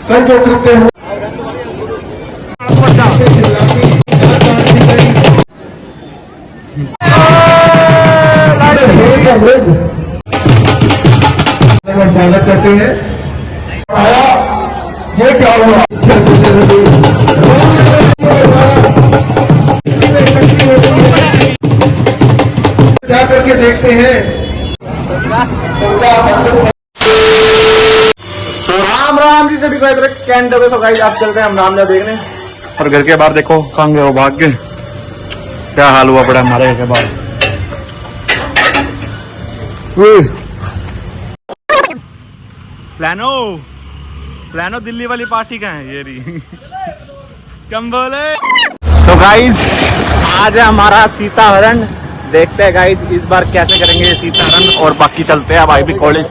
कल जो कृत्य हुआ स्वागत करते हैं। आया ये क्या हुआ? क्या करके देखते हैं। तो राम राम जी सभी को कैंट हो गए। तो गाइस आप चलते हैं हम रामलीला देखने। और घर के बाहर देखो कहाँ गए वो भाग के, क्या हाल हुआ पड़ा हमारे घर के बाहर। प्लानो प्लानो दिल्ली वाली पार्टी कहाँ है? ये रही कम बोले। सो गाइस आज है हमारा सीताहरण। देखते हैं गाइस इस बार कैसे करेंगे सीताहरण। और बाकी चलते हैं अब आईबी कॉलेज।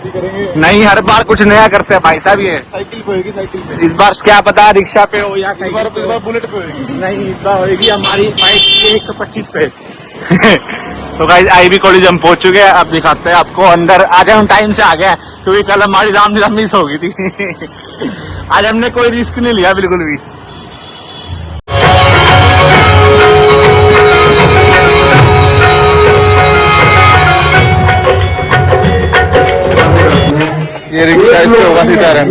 नहीं हर बार कुछ नया करते हैं भाई साहब। ये साइकिल पे होगी, साइकिल पे। इस बार क्या पता रिक्शा पे हो या इस बार बुलेट पे होगी। नहीं, इस बार होगी हमारी बाइक 125 पे। तो गाइस आईबी कॉलेज हम पहुंच चुके हैं। अब दिखाते हैं आपको अंदर। आज हम टाइम से आ गए क्योंकि कल हमारी रामलीला मिस हो गई थी। आज हमने कोई रिस्क नहीं लिया बिल्कुल भी। ये रिक्शा इसके होगा सीतारन।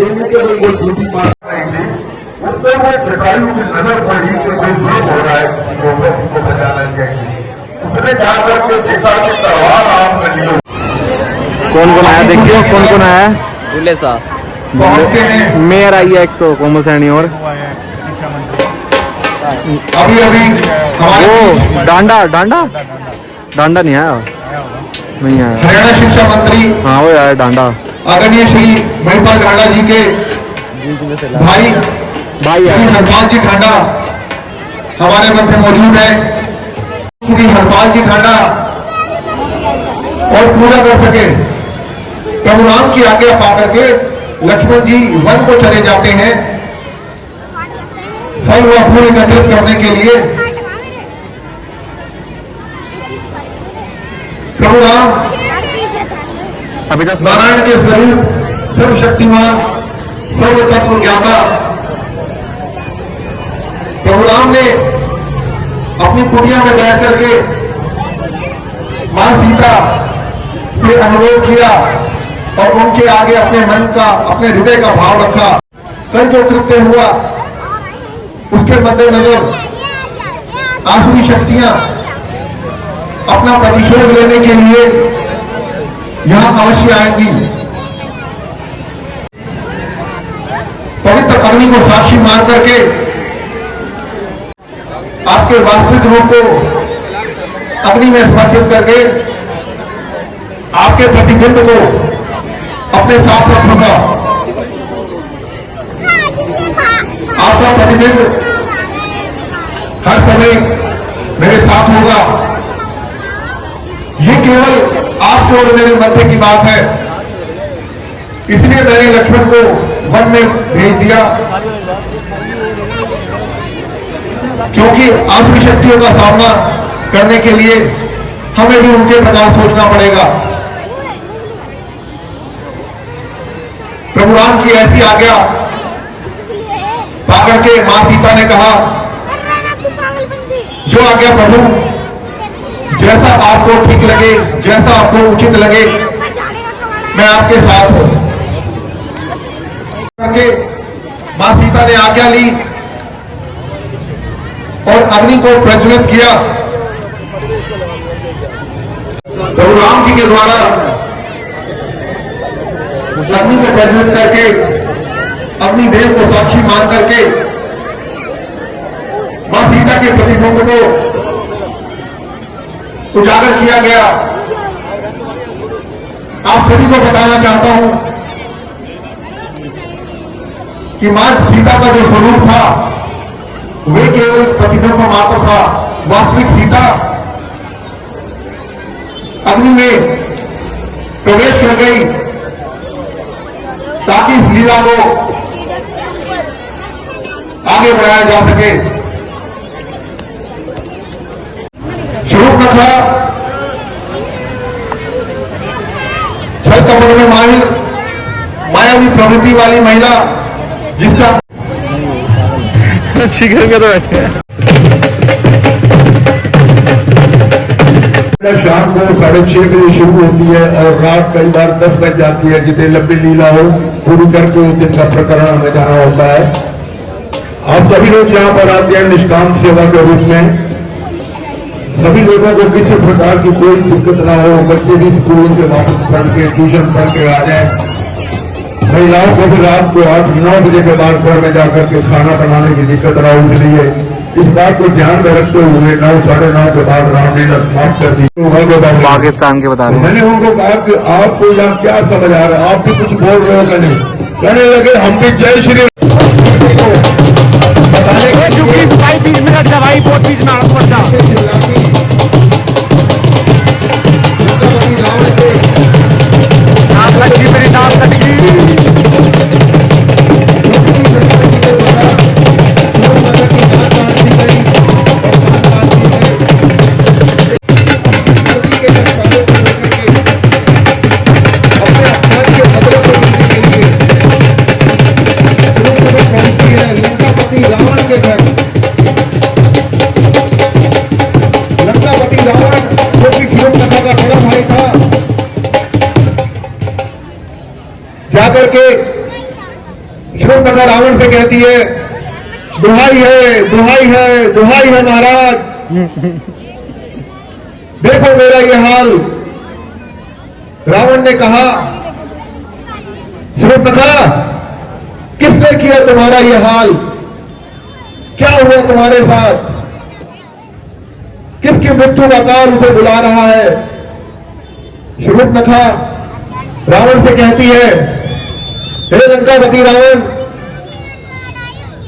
कौन कौन आया देखियो, कौन कौन आया? बुल्ले साहब, मेयर आई है एक तो कोमल सैनी और अभी वो डांडा डांडा डांडा नहीं आया, नहीं आया। हरियाणा शिक्षा मंत्री हाँ वो आया डांडा। आदरणीय श्री महिपाल ढांडा जी के भाई भाई श्री हरपाल जी ढांडा हमारे मध्य मौजूद है। श्री हरपाल जी ढांडा और पूजा कर सके प्रभु राम की आज्ञा पा करके लक्ष्मण जी वन को चले जाते हैं फल व फूल एकत्रित करने के लिए। प्रभु राम अभी तक नारायण के स्वरूप सर्वशक्तिमान सर्व तत्व ज्ञाता प्रभु राम ने अपनी कुटिया में बैठ करके मां सीता से अनुरोध किया और उनके आगे अपने मन का अपने हृदय का भाव रखा। कल जो कृत्य हुआ उसके मद्देनजर आसुरी शक्तियां अपना प्रतिशोध लेने के लिए यहां अवश्य आएंगी। पवित्र अग्नि को साक्षी मान करके आपके वास्तविक रूप को अग्नि में समर्पित करके आपके प्रतिबिंब को अपने साथ रखूंगा। आपका प्रतिबिंब हर समय मेरे साथ होगा। ये केवल आपके और मेरे मध्य की बात है, इसलिए मैंने लक्ष्मण को वन में भेज दिया क्योंकि आसुरी शक्तियों का सामना करने के लिए हमें भी उनके प्रकार सोचना पड़ेगा। प्रभु राम की ऐसी आज्ञा पाकर के मां सीता ने कहा जो आज्ञा प्रभु जैसा आपको ठीक लगे, जैसा आपको उचित लगे, मैं आपके साथ हूं। करके मां सीता ने आज्ञा ली और अग्नि को प्रज्वलित किया। प्रभु राम जी के द्वारा उस अग्नि को प्रज्वलित करके अग्निदेव को साक्षी मान करके मां सीता के प्रतिबिंब को उजागर किया गया। आप सभी को बताना चाहता हूं कि मां सीता का जो स्वरूप था वे केवल प्रतिबिंब मात्र था। वास्तविक सीता अग्नि में प्रवेश कर गई ताकि इस लीला को आगे बढ़ाया जा सके। शुरू कथा छल कपट में माहिर मायावी प्रवृत्ति वाली महिला जिसका चिकन के तो बैठे हैं। शाम को 6:30 बजे शुरू होती है और रात कई बार 10 बज जाती है। जितनी लंबी लीला हो पूरी करके उस दिन का प्रकरण हमें जाना होता है। आप सभी लोग यहाँ पर आते हैं निष्काम सेवा के रूप में। सभी लोगों को किसी प्रकार की कोई दिक्कत ना हो, बच्चे भी स्कूल से वापस पढ़ के ट्यूशन पढ़ के आ जाए। महिलाओं को भी रात को 8-9 बजे के बाद घर में जाकर के खाना बनाने की दिक्कत ना हो, इसलिए इस बात को ध्यान में रखते हुए 9-9:30 के बाद रामलीला समाप्त कर दी। पाकिस्तान के बता रहे हैं। मैंने उनको कहा कि आपको यहाँ क्या समझ आ रहा है, आप भी कुछ बोल रहे हो कि नहीं। कहने लगे हम भी जय श्री भाई 20 मिनट का भाई बहुत 20 मिनट पड़ जा। आप लगी मेरी नाम कटेगी। जाकर के शूर्पणखा रावण से कहती है, दुहाई है दुहाई है दुहाई है महाराज, देखो मेरा ये हाल। रावण ने कहा, शूर्पणखा किसने किया तुम्हारा ये हाल, क्या हुआ तुम्हारे साथ, किसकी मृत्यु का काल उसे बुला रहा है। शूर्पणखा रावण से कहती है, हे लंकापति रावण,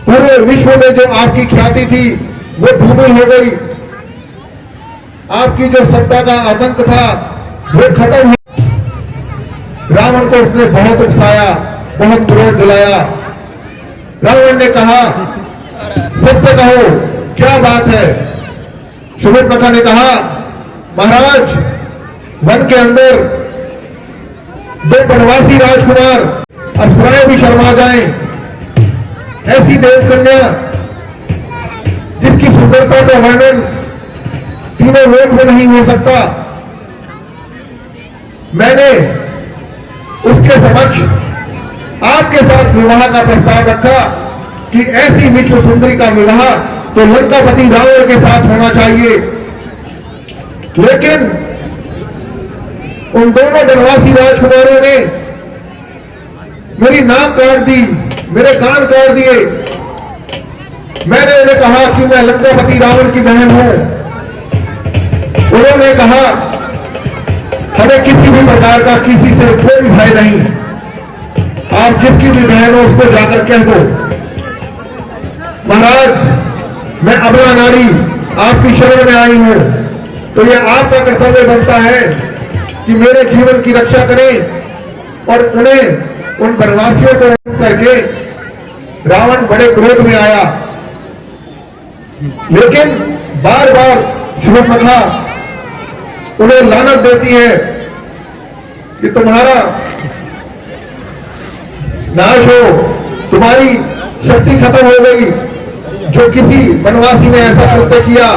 पूरे विश्व में जो आपकी ख्याति थी वो धूमिल हो गई। आपकी जो सत्ता का आतंक था वो खत्म हुआ। रावण को उसने बहुत उकसाया, बहुत क्रोध दिलाया। रावण ने कहा, सत्य कहो क्या बात है। शूर्पणखा ने कहा, महाराज वन के अंदर 2 वनवासी राजकुमार अप्सराएं भी शर्मा जाएं, ऐसी देव कन्या जिसकी सुंदरता का वर्णन तीनों लोक में नहीं हो सकता। मैंने उसके समक्ष आपके साथ विवाह का प्रस्ताव रखा कि ऐसी विश्व सुंदरी का विवाह तो लंकापति रावण के साथ होना चाहिए, लेकिन उन दोनों वनवासी राजकुमारों ने मेरी नाक काट दी, मेरे कान काट दिए। मैंने उन्हें कहा कि मैं लंकापति रावण की बहन हूं। उन्होंने कहा, हमें किसी भी प्रकार का किसी से कोई भय नहीं, आप जिसकी भी बहन हो उसको जाकर कह दो। महाराज मैं अबला नारी आपकी शरण में आई हूं, तो यह आपका कर्तव्य बनता है कि मेरे जीवन की रक्षा करें और उन्हें उन वनवासियों को करके। रावण बड़े क्रोध में आया, लेकिन बार बार शूर्पणखा उन्हें लानत देती है कि तुम्हारा नाश हो, तुम्हारी शक्ति खत्म हो गई। जो किसी वनवासी ने ऐसा कृत्य किया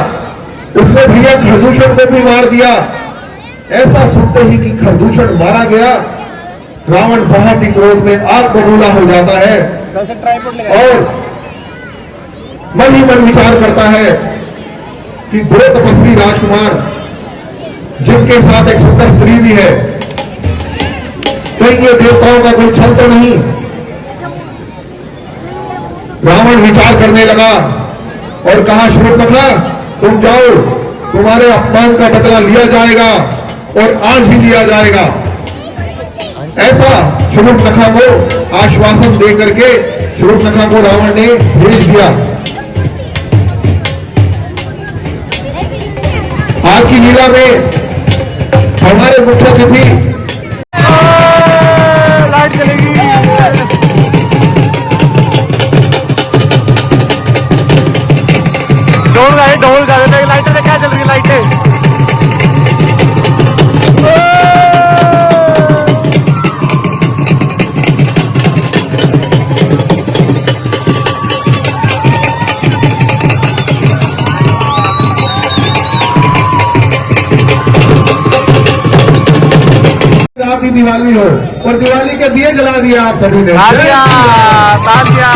उसने भैया खरदूषण को भी मार दिया। ऐसा सुनते ही कि खरदूषण मारा गया, रावण बहुत ही क्रोध में आग बबूला हो जाता है और मन ही मन विचार करता है कि 2 तपस्वी राजकुमार जिनके साथ एक सुंदर स्त्री भी है, कहीं ये देवताओं का कोई छल तो नहीं। रावण विचार करने लगा और कहा, शूर्पणखा तुम जाओ, तुम्हारे अपमान का बदला लिया जाएगा और आज ही लिया जाएगा। ऐसा शूर्पणखा को आश्वासन दे करके शूर्पणखा को रावण ने भेज दिया। आज की लीला में हमारे मुख्य अतिथि लाइट चलेगी। ढोल गा देते, लाइटें क्या चल रही, लाइटें दिवाली हो और दिवाली के दिए जला दिया आप सभी ने। तालियां, तालियां।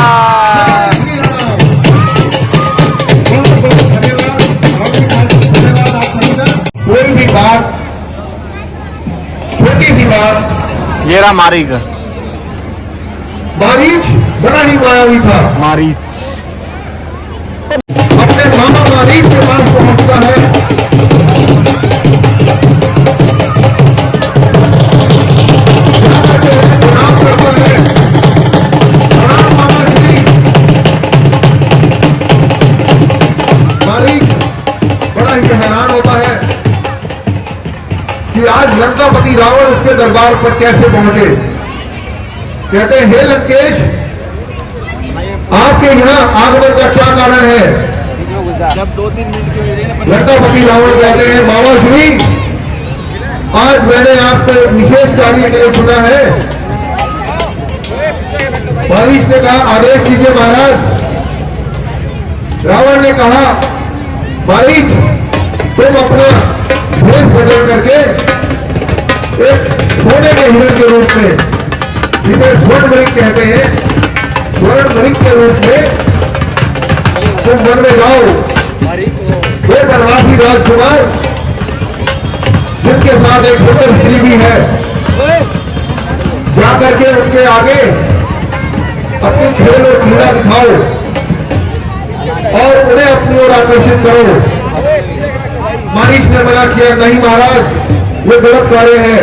बहुत बहुत धन्यवाद आप सभी का। कोई भी बात, छोटी सी बात, ये रहा मारीक। मारीच बड़ा ही मायावी था। मारीच अपने मामा मारीच के पास पहुंचता है, जाकर के उन्हें प्रणाम करता है। प्रणाम मामा जी। मारीच बड़ा ही हैरान होता है कि आज लंकापति रावण उसके दरबार पर कैसे पहुंचे। कहते हैं, हे लंकेश, आपके यहाँ आगमन का क्या कारण है? जब 2-3 मिनट की लंकापति रावण कहते हैं, मामा श्री, आज मैंने आपको एक विशेष कार्य के लिए चुना है। मारीच ने कहा, आदेश कीजिए महाराज। रावण ने कहा, मारीच, तुम अपना भेष बदल करके एक सोने के हिरण के रूप में, जिसे स्वर्ण मृग कहते हैं, स्वर्ण मृग के रूप में तुम वन में जाओ। वो वनवासी राजकुमार, जिनके साथ एक सुंदर स्त्री भी है, जाकर के उनके आगे अपनी खेल और क्रीड़ा दिखाओ और उन्हें अपनी ओर आकर्षित करो। मारीच ने मना किया, नहीं महाराज, ये गलत कार्य है।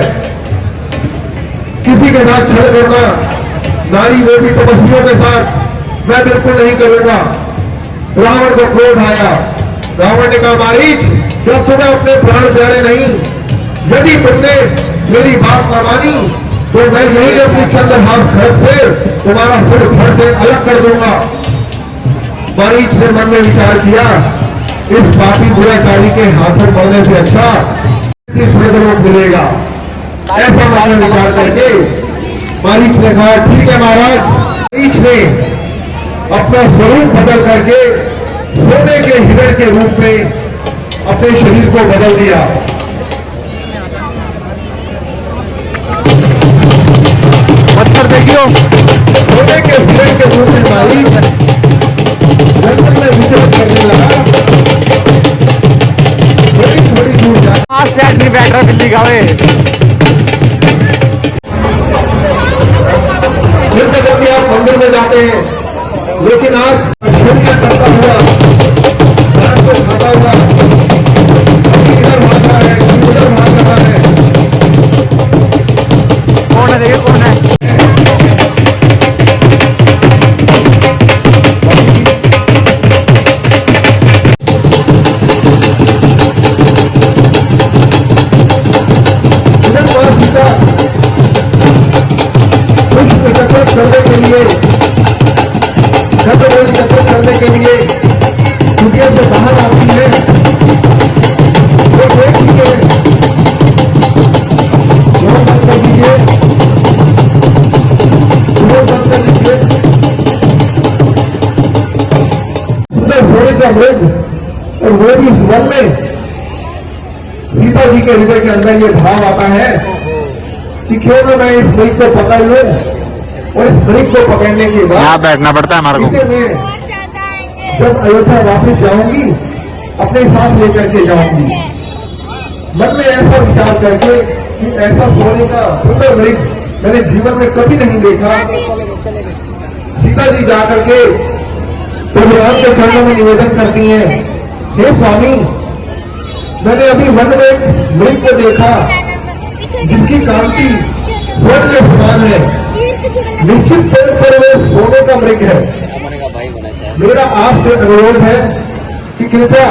किसी के साथ छल करना, नारी वो भी तपस्वियों के साथ, मैं बिल्कुल नहीं करूंगा। रावण को क्रोध आया। रावण ने कहा, मारीच, क्या तुम्हें अपने प्राण प्यारे नहीं? यदि तुमने मेरी बात न मानी तो मैं यही अपनी चंद्रहास खड़ग से तुम्हारा सिर धड़ से अलग कर दूंगा। मारीच ने मन में विचार किया, इस पापी दुराचारी के हाथों पड़ने से अच्छा स्वर्गलोक मिलेगा। ऐसा मन में विचार करके मारीच ने कहा, ठीक है महाराज। मारीच ने अपना स्वरूप बदल करके सोने के हिरण के रूप में अपने शरीर को बदल दिया। पत्थर देखियो। सोने के हिरण के रूप में मारीच जंगल में विचरण करने लगा। थोड़ी दूर जा नहीं बैठ रहा बिल्ली का वे। जब आप मंदिर में जाते हैं, लेकिन आज सूर्य करता हुआ, रात को खाता हुआ, कभी इधर भागता है, कभी उधर भाग रहा है। कौन है देखिए, कौन है? इधर माँ सीता पुष्प एकत्रित करने के लिए, छत्रबोली एकत्रित करने के लिए कुटिया से बाहर आती है। वो देख लीजिए, वो बंद कर दीजिए, वो बंद कर दीजिए। सुंदर सोने का मृग, और वो भी इस वन में सीता जी के हृदय के अंदर ये भाव आता है कि क्यों ना मैं इस मृग को पकड़ लूं, और इस मृग को पकड़ने के बाद यहाँ बैठना पड़ता है हमारे को। इसे मैं जब अयोध्या वापस जाऊंगी, अपने साथ लेकर के जाऊंगी। मन में ऐसा विचार करके कि ऐसा सोने का सुंदर मृग मैंने जीवन में कभी नहीं देखा। सीता जी जाकर के प्रभुराम के चरणों में निवेदन करती हैं, हे स्वामी, मैंने अभी वन में एक मृग को देखा जिसकी कांति स्वर्ण के समान है। निश्चित तौर पर वो सोने का मृग है। मेरा आपसे अनुरोध है कि कृपया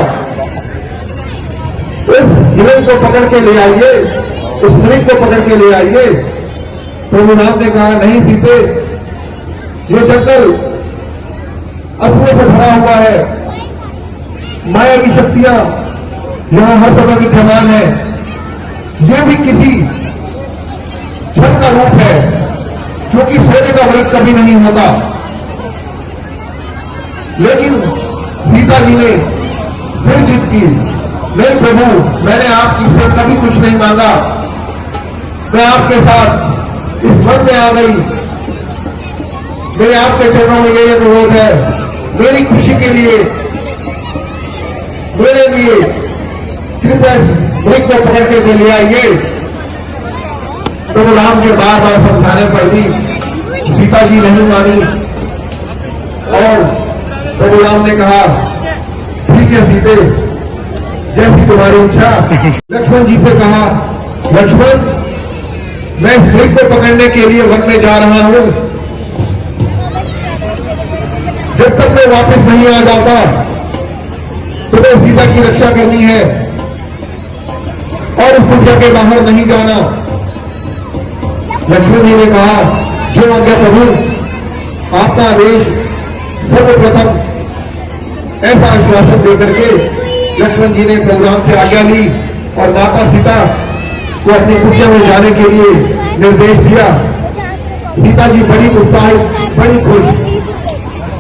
उस हिरण को पकड़ के ले आइए, उस मृग को पकड़ के ले आइए। प्रभुनाथ ने कहा, नहीं सीते, ये जंगल असुरों से भरा हुआ है, माया की शक्तियां यहाँ हर तरह की समान है। ये भी किसी छल का रूप है, क्योंकि सोने का व्रत कभी नहीं होता। लेकिन सीता जी ने फिर जिद की, नहीं प्रभु, मैंने आपकी से कभी कुछ नहीं मांगा। मैं आपके साथ इस मन में आ गई। मेरे आपके चरणों में यही अनुरोध है, मेरी खुशी के लिए, मेरे लिए कृपया ब्रिक को पकड़ के ले आइए। प्रभु राम के बार बार समझाने पर भी सीता जी नहीं मानी और प्रभु राम ने कहा, ठीक है सीते, जैसी तुम्हारी इच्छा। लक्ष्मण जी से कहा, लक्ष्मण मैं इस ब्रिक को पकड़ने के लिए वन में जा रहा हूं, जब तक मैं वापस नहीं आ जाता तुम्हें सीता की रक्षा करनी है और उस कुटिया के बाहर नहीं जाना। लक्ष्मण जी ने कहा, जो आज्ञा प्रभु, आपका आदेश। सर्वप्रथम ऐसा आश्वासन देकर के लक्ष्मण जी ने प्रोग्राम से आज्ञा ली और माता सीता को अपनी कुटिया में जाने के लिए निर्देश दिया। सीता जी बड़ी उत्साहित, बड़ी खुश,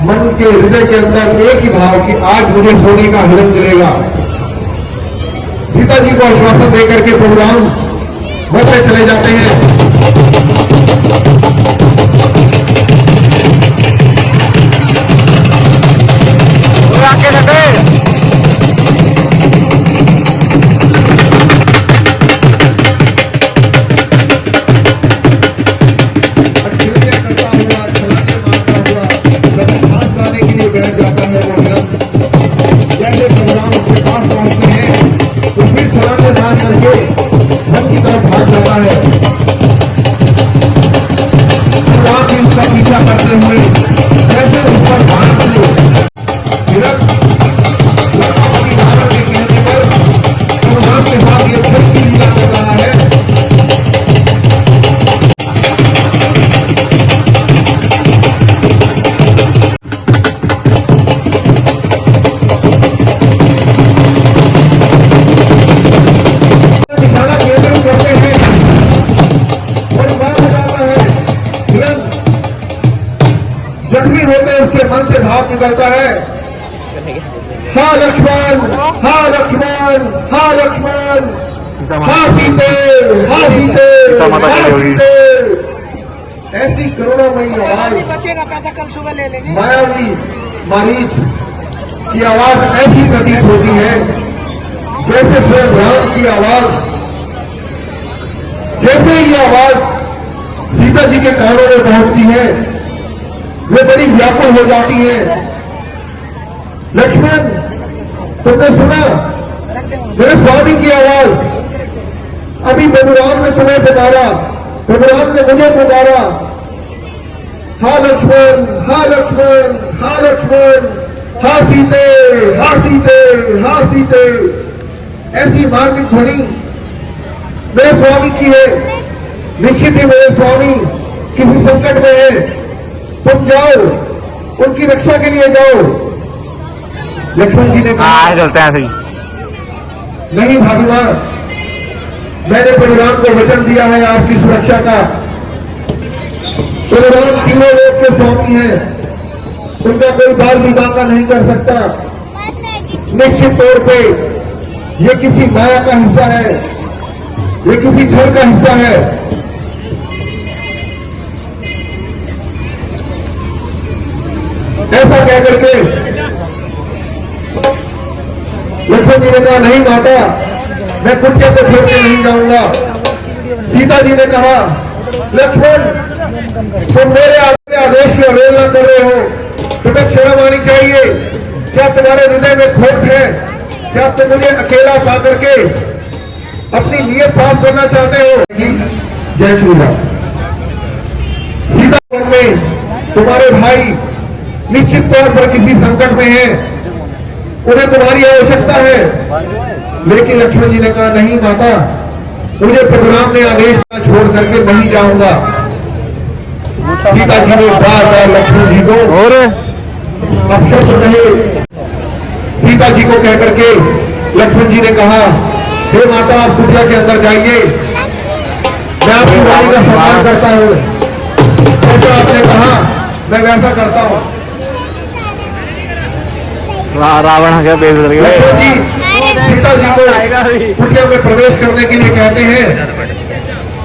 मन के हृदय के अंदर एक ही भाव कि आज मुझे सोने का हिरण मिलेगा। सीता जी को आश्वासन देकर के प्रोग्राम वन में चले जाते हैं। जख्मी होते उसके मन से भाव निकलता है, हाँ लक्ष्मण, हाँ लक्ष्मण, हाँ लक्ष्मण, हाँ सीते, हाँ सीते, हाँ सीते। ऐसी करुणामयी आवाज, बचेगा पैसा कल सुबह ले लेंगे। मायावी मारीच की आवाज ऐसी प्रतीत होती है जैसे स्वयं राम की आवाज। जैसे ये आवाज सीता जी के कानों में पहुंचती है, वे बड़ी व्याकुल हो जाती है। लक्ष्मण, तुमने सुना मेरे स्वामी की आवाज? अभी प्रभु राम ने तुम्हें पुकारा, प्रभु राम ने मुझे पुकारा। हाँ लक्ष्मण, हाँ लक्ष्मण, हाँ लक्ष्मण, हाँ सीते, हाँ सीते, हाँ सीते। ऐसी मार्मिक ध्वनि मेरे स्वामी की है। निश्चित ही मेरे स्वामी किसी संकट में है, तुम जाओ, उनकी रक्षा के लिए जाओ। लक्ष्मण जी ने कहा, चलते हैं सही। नहीं भागीवान, मैंने प्रभुराम को वचन दिया है आपकी सुरक्षा का। प्रभुराम तीनों लोक के स्वामी हैं, उनका कोई बाल भी बांका नहीं कर सकता। निश्चित तौर पे ये किसी माया का हिस्सा है, ये किसी छल का हिस्सा है। ऐसा कहकर के लक्ष्मण जी ने कहा, नहीं माता, मैं कुटिया को छोड़ के नहीं जाऊंगा। सीता जी ने कहा, लक्ष्मण, तुम मेरे आदेश की अवहेलना कर रहे हो, तुम्हें शर्म आनी चाहिए। क्या तुम्हारे हृदय में खोट है? क्या तुम मुझे अकेला पा करके अपनी नीयत साफ करना चाहते हो? जय श्री राम। सीता में तुम्हारे भाई निश्चित तौर पर किसी संकट में है, उन्हें तुम्हारी आवश्यकता है। लेकिन लक्ष्मण जी ने कहा, नहीं माता, मुझे प्रभुराम ने आदेश छोड़ करके नहीं जाऊंगा। सीता जी ने बार बार लक्ष्मण जी को और अपशब्द कहे। सीता जी को कह करके लक्ष्मण जी ने कहा, हे माता, आप कुटिया के अंदर जाइए, मैं आपकी वाणी का सम्मान करता हूँ। जैसा आपने कहा मैं वैसा करता हूँ। रावण क्या बेच रही लक्ष्मण जी सीता जी को कुटिया में प्रवेश करने के लिए कहते हैं।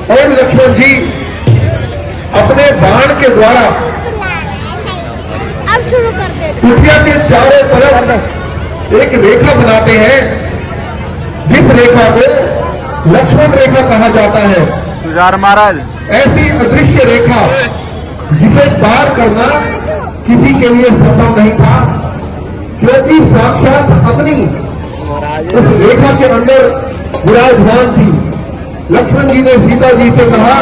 और लक्ष्मण जी अपने बाण के द्वारा अब शुरू कर दे। कुटिया के चारों तरफ एक रेखा बनाते हैं, जिस रेखा को लक्ष्मण रेखा कहा जाता है। तुषार महाराज ऐसी अदृश्य रेखा जिसे पार करना किसी के लिए संभव नहीं था, क्योंकि साक्षात अग्नि उस रेखा के अंदर विराजमान थी। लक्ष्मण जी ने सीता जी से कहा,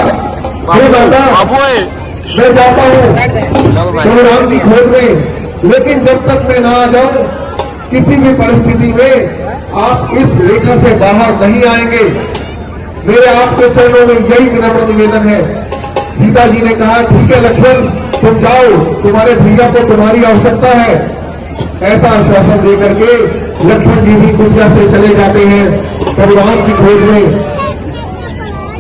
हे माता मैं जाता हूँ प्रभु राम की खोज में, लेकिन जब तक मैं ना आ जाऊं किसी भी परिस्थिति में आप इस रेखा से बाहर नहीं आएंगे। मेरे आपके चरणों में यही विनम्र निवेदन है। सीता जी ने कहा, ठीक है लक्ष्मण, तुम जाओ, तुम्हारे भैया को तुम्हारी आवश्यकता है। ऐसा आश्वासन देकर के लक्ष्मण जी भी कुटिया से चले जाते हैं प्रभु राम की खोज में।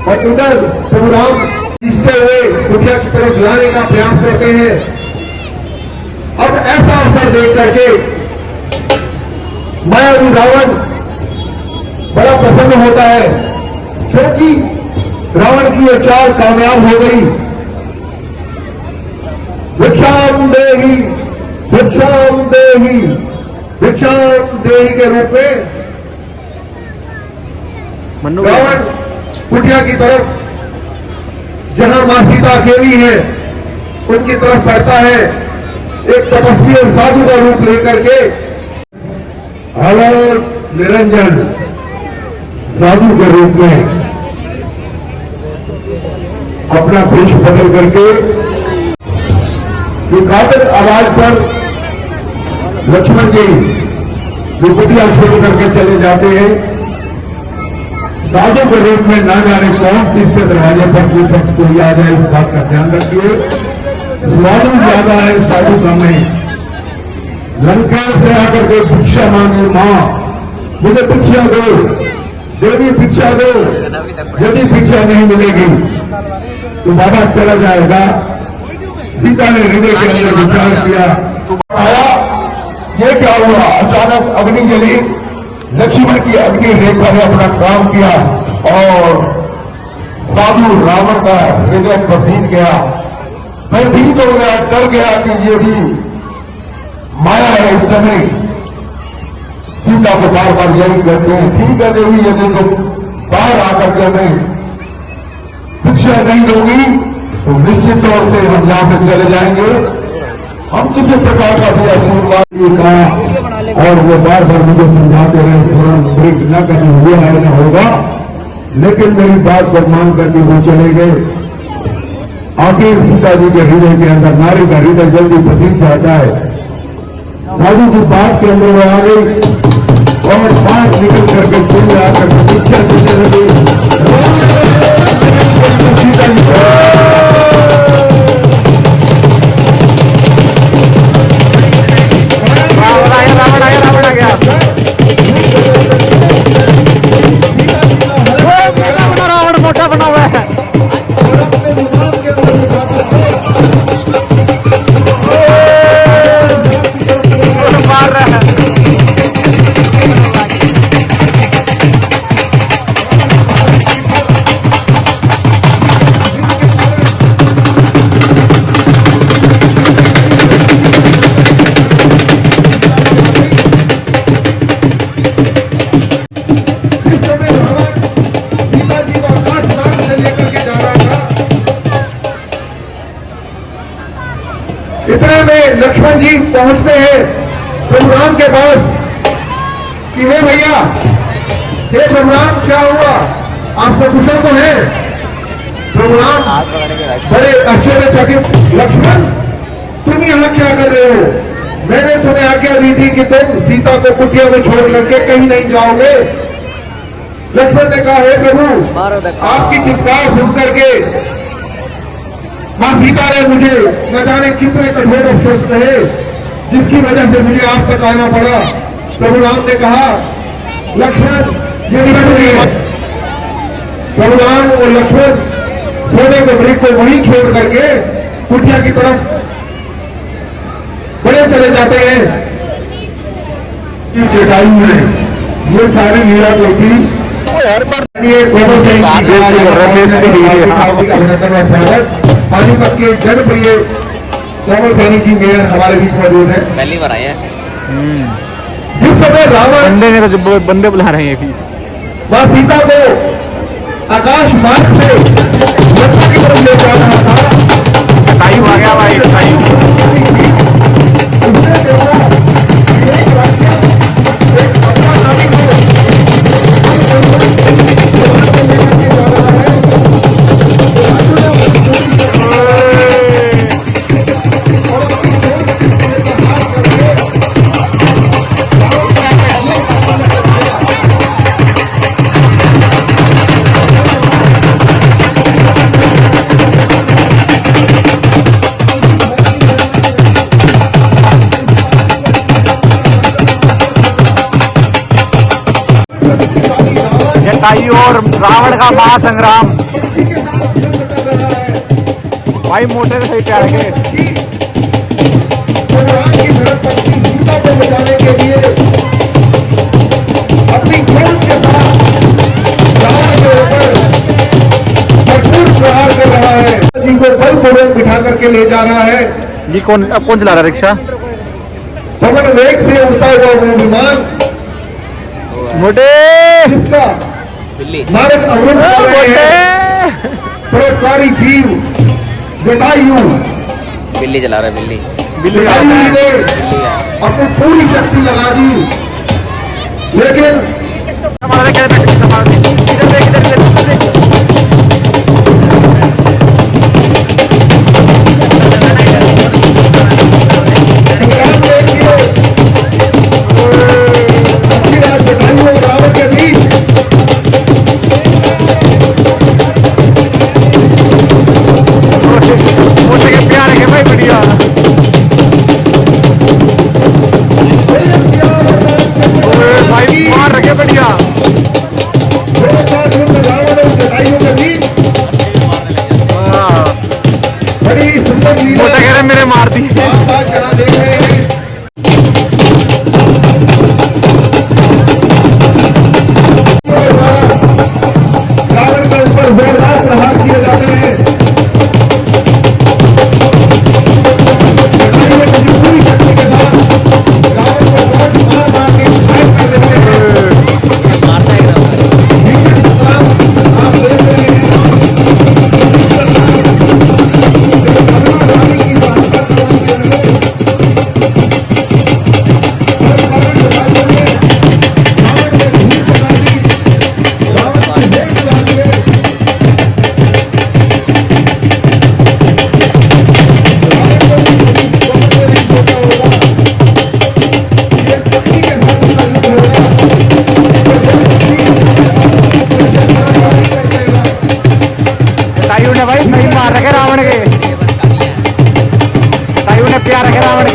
और इधर प्रभु राम खींचते हुए कुटिया की तरफ जाने का प्रयास करते हैं। अब ऐसा अवसर देख करके मायावी रावण बड़ा प्रसन्न होता है, क्योंकि रावण की यह चाल कामयाब हो गई। भिक्षाम देही, भिक्षाम देही, भिक्षाम देही के रूप में रावण कुटिया की तरफ, जहां मां सीता अकेली है, उनकी तरफ बढ़ता है। एक तपस्वी और साधु का रूप लेकर के और निरंजन साधु के रूप में अपना वेश बदल करके कातर आवाज पर लक्ष्मण जी कुटिया छोड़ करके चले जाते हैं। साधु के रूप में ना जाने कौन तीसरे दरवाजे पर कोई शख्स कोई आ जाए, इस बात का ध्यान रखिए। स्वादु ज्यादा है साधु का नहीं। लंका से आकर के भिक्षा मांगे, मां मुझे भिक्षा दो, जल्दी भिक्षा दो, यदि भिक्षा नहीं मिलेगी तो बाबा चला जाएगा। सीता ने हृदय के अंदर विचार किया, आया ये क्या हुआ? अचानक अग्नि जली। लक्ष्मण की अग्नि रेखा ने अपना काम किया और साधु रावण का हृदय पसीज गया। मैं भीत हो गया, डर गया कि ये भी माया है। इस समय सीता को बार बार यही कहते हैं, ठीक है देवी, यदि तुम बाहर आकर के हमें भिक्षा नहीं दोगी तो निश्चित तौर से हम यहां से चले जाएंगे। हम किसी प्रकार का भी आशीर्वाद कहा और वो बार बार मुझे समझाते रहे, स्वर्ण ब्रेक न कहीं हुआ है न होगा, लेकिन मेरी बात को मान करके वो चले गए। आखिर सीता जी के हृदय के अंदर, नारी का हृदय जल्दी पसीज जाता है। साधु की बात के अंदर वो आ गई और बात निकल करके चले आकर भिक्षा देने लगी। सीता जी रावण आ गया। रावण मोटा बना हुआ है। मार रहा है। इतने में लक्ष्मण जी पहुंचते हैं प्रभु राम के पास कि हे भैया, हे प्रभु राम, क्या हुआ? आप सकुशल तो हैं? प्रभु राम बड़े आश्चर्यचकित, लक्ष्मण तुम यहाँ क्या कर रहे हो? मैंने तुम्हें आज्ञा दी थी कि तुम सीता को कुटिया में छोड़ करके कहीं नहीं जाओगे। लक्ष्मण ने कहा, हे प्रभु, आपकी चित्कार सुन करके मां सीता ने मुझे न जाने कितने कठोर अफसोस कहे, जिसकी वजह से मुझे आप तक आना पड़ा। प्रभु राम ने कहा, लक्ष्मण ये नहीं है। प्रभु राम और लक्ष्मण सोने के वृक्ष को वहीं छोड़ करके कुटिया की तरफ बड़े चले जाते हैं। इस जटायु में ये सारी लीला देखी हर बार ये दोनों अभिनंदन और स्वागत। पानीपत के जनप्रिय कोमल सैनी जी मेयर हमारे बीच मौजूद है। पहली बार आया जिस समय रावण बंदे ने तो बंदे बुला रहे हैं अभी। मां सीता को आकाश मार्ग से लंका की तरफ ले जा रहा था, टाइम आ गया भाई, टाइम। उसने देखा एक राज्य एक अपना नारी को जटायु और रावण का महासंग्राम। भाई मोटे से सही प्यार के भगवान की धर्मपत्नी सीता को बचाने के लिए अपनी खोज के साथ रावण के ऊपर भरपूर प्रहार कर रहा है, जिनको बलपूर्वक बिठा करके ले जा रहा है। जी कौन अब कौन चला रहा है रिक्शा? पवन वेग से उड़ता हुआ वो विमान मोटे जिसका बिल्ली मार्ग अवरुद्ध कर रहे हैं परोपकारी जीव जटायु। बिल्ली चला रहा है बिल्ली जटायु जी ने अपनी पूरी शक्ति लगा दी, लेकिन जटायु और रावण के बीच मोटे के प्यार है भाई बढ़िया। भाई मार रखे बढ़िया। रावण और जटायु के बीच बड़ी सुंदर लीला मोटा कह रहे मेरे मार दी। बात करा देख रहे हैं। रावण के ऊपर जोरदार प्रहार किए जाते हैं। जटायु अपनी पूरी शक्ति के साथ रावण को बहुत मार मार के घायल कर देते हैं। मारता है एकदम भीषण संग्राम आप देख रहे हैं। भगवान की वार्ता करने के लिए रावण के धूल बना दी, रावण की भेंट बना दी। तायू ने भाई सही मार रखे रावण के। तायू ने प्यार रखे रावण के।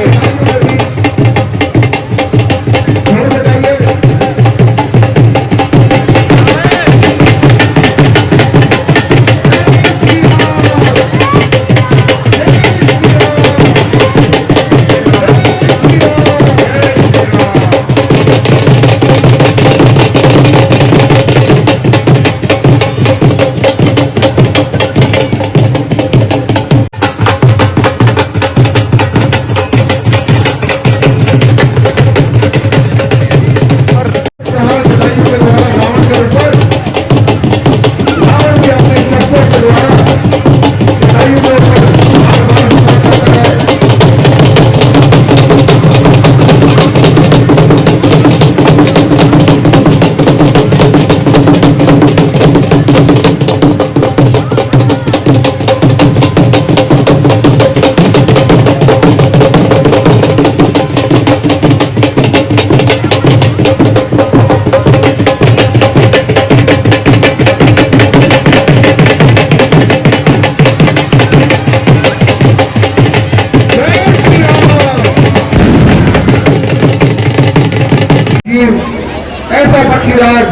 ऐसा पक्षीराज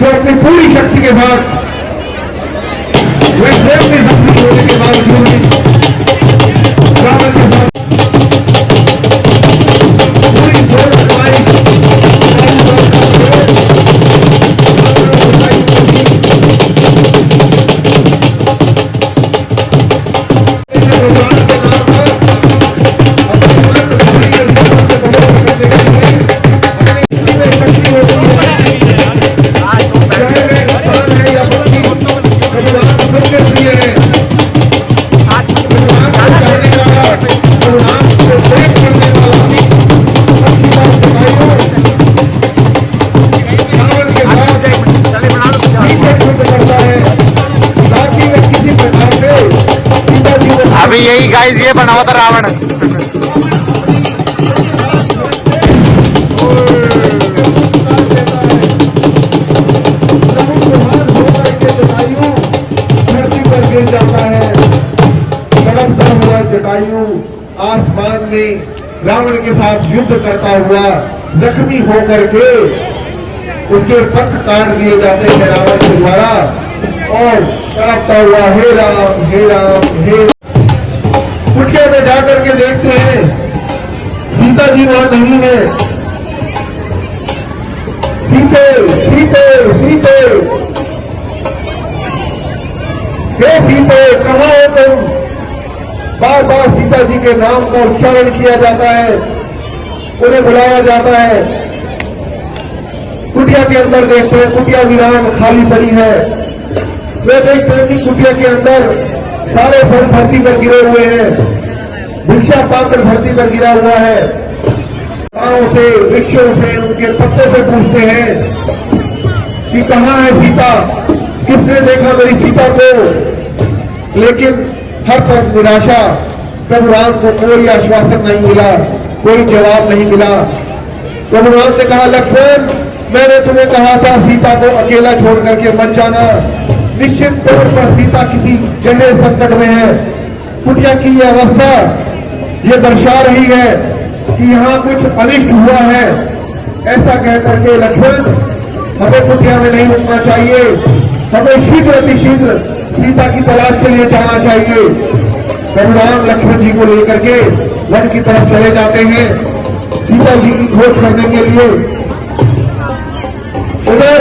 जो अपनी पूरी शक्ति के साथ वह स्वयं में शक्ति होने के बावजूद रावण के साथ पूरी जोर लगाई गाइस ये बना हुआ था रावण। धरती पर गिर जाता है, तड़पता हुआ जटायु आसमान में रावण के साथ युद्ध करता हुआ जख्मी होकर के उसके पंख काट दिए जाते हैं रावण के द्वारा, और तड़पता हुआ हे राम हे राम हे राम। कुटिया में जाकर के देखते हैं सीता जी वहां नहीं है। सीते सीते सीते, हे सीते कहाँ हो तुम? बार बार सीता जी के नाम का उच्चारण किया जाता है, उन्हें बुलाया जाता है। कुटिया के अंदर देखते हैं कुटिया वीरान खाली पड़ी है। वे देखते हैं कि कुटिया के अंदर सारे फल धरती पर गिरे हुए हैं, भिक्षा पात्र धरती पर गिरा हुआ है। गांव से वृक्षों से उनके पत्तों से पूछते हैं कि कहाँ है सीता, किसने देखा मेरी सीता को? लेकिन हर तरफ निराशा, प्रभु राम को कोई आश्वासन नहीं मिला, कोई जवाब नहीं मिला। प्रभु राम ने कहा लक्ष्मण, मैंने तुम्हें कहा था सीता को अकेला छोड़ करके मत जाना। निश्चित तौर पर सीता किसी गहरे संकट में है। कुटिया की यह अवस्था ये दर्शा रही है कि यहाँ कुछ अनिष्ट हुआ है। ऐसा कह करके लक्ष्मण, हमें कुटिया में नहीं रुकना चाहिए, हमें शीघ्र अतिशीघ्र सीता की तलाश के लिए जाना चाहिए। प्रभु राम लक्ष्मण जी को लेकर के वन की तरफ चले जाते हैं सीता जी की खोज करने के लिए। उधर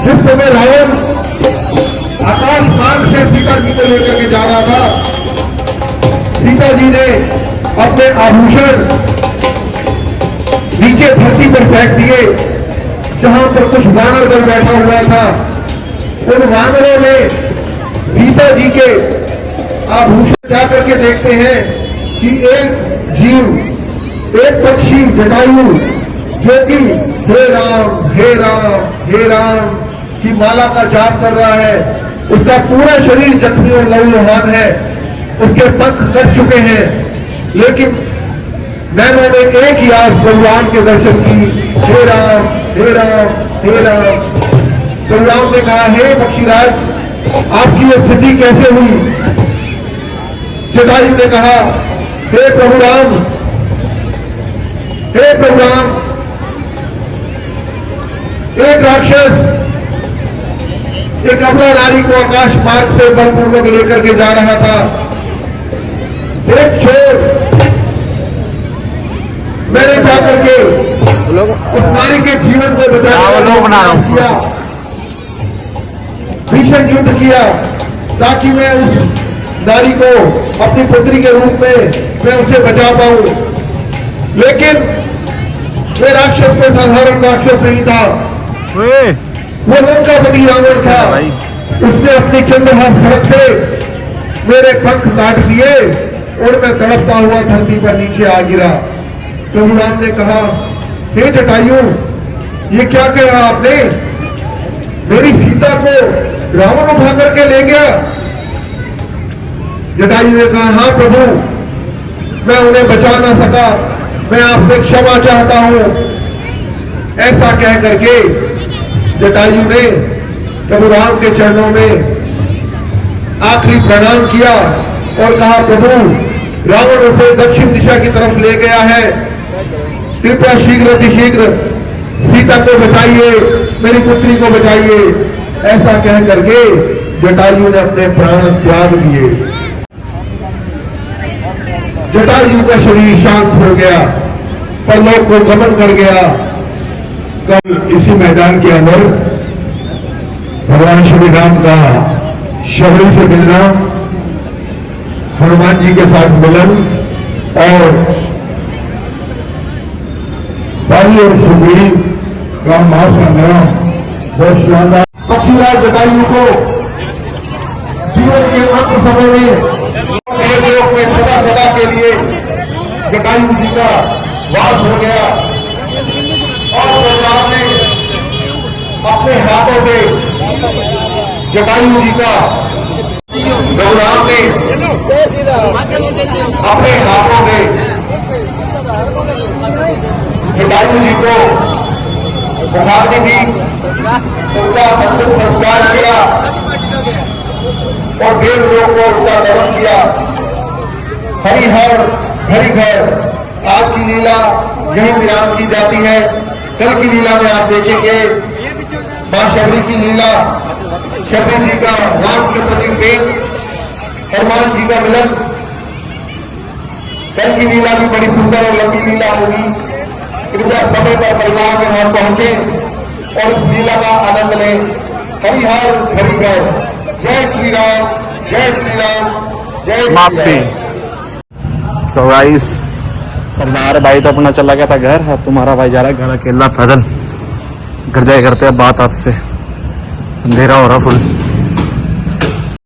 जिस समय रावण आकाश मार्ग से सीता जी को लेकर के जा रहा था, सीता जी ने अपने आभूषण नीचे धरती पर फेंक दिए, जहां पर कुछ वानर दल बैठा हुआ था। उन वानरों ने सीता जी के आभूषण जाकर के देखते हैं कि एक जीव, एक पक्षी जटायु, जो कि हे राम हे राम हे राम की माला का जाप कर रहा है, उसका पूरा शरीर जख्मी और लहूलुहान है, उसके पंख कट चुके हैं, लेकिन मैंने एक ही आज भगवान के दर्शन की, हे राम हे राम हे राम। तो राम ने कहा, हे पक्षीराज, आपकी ये स्थिति कैसे हुई? जटायु ने कहा, हे प्रभु राम, हे प्रभु राम, एक राक्षस एक अबला नारी को आकाश मार्ग से बलपूर्वक लेकर के जा रहा था। एक चोर, मैंने जाकर के उस नारी के जीवन को बचाने किया, भीषण युद्ध किया, ताकि मैं उस नारी को अपनी पुत्री के रूप में मैं उसे बचा पाऊं। लेकिन वे राक्षस को साधारण राक्षस नहीं था, वो लंकापति रावण था। उसने अपनी चंद्रहास सड़क से मेरे पंख काट दिए और मैं तड़पता हुआ धरती पर नीचे आ गिरा। प्रभु राम ने कहा, हे जटायु, ये क्या कहा आपने? मेरी सीता को रावण उठा करके ले गया? जटायु ने कहा, हाँ प्रभु, मैं उन्हें बचा ना सका, मैं आपसे क्षमा चाहता हूं। ऐसा कह करके जटायु ने प्रभु राम के चरणों में आखिरी प्रणाम किया और कहा, प्रभु, रावण उसे दक्षिण दिशा की तरफ ले गया है, कृपया शीघ्र अतिशीघ्र सीता को बचाइए, मेरी पुत्री को बचाइए। ऐसा कह करके जटायु ने अपने प्राण त्याग दिए। जटायु का शरीर शांत हो गया, परलोक को गमन कर गया। कल इसी मैदान के अंदर भगवान श्री राम का शबरी से मिलना, हनुमान जी के साथ मिलन और बाली और सुग्रीव का महासंग्राम बहुत शानदार। पक्षीराज जटायु को जीवन के अंत समय में एक लोक में सदा सदा के लिए जटायु जी का वास हो गया और सरकार ने अपने हाथों से जटायु जी का रघुराम ने अपने हाथों में जटायु जी को बुखारनी दी, उनका अंतिम संस्कार किया और देव लोग को उनका दर्शन किया। हरिहर हरिघर आज की लीला यही विराम की जाती है। कल की लीला में आप देखेंगे मां शबरी की लीला, शबरी जी का राम के प्रति प्रेम, हनुमान जी का मिलन। कल की लीला भी बड़ी सुंदर और लंबी लीला होगी। कृपया समय पर परिवार में वहां पहुंचे और इस लीला का आनंद लें। हरिहर हरिघर। जय श्री राम, जय श्री राम, जय श्री माफी। तो गाइस सरदार भाई तो अपना चला गया था घर, अब तुम्हारा भाई जा रहा है घर अकेला पैदल। घर जाए करते हैं बात आपसे, अंधेरा हो रहा फुल।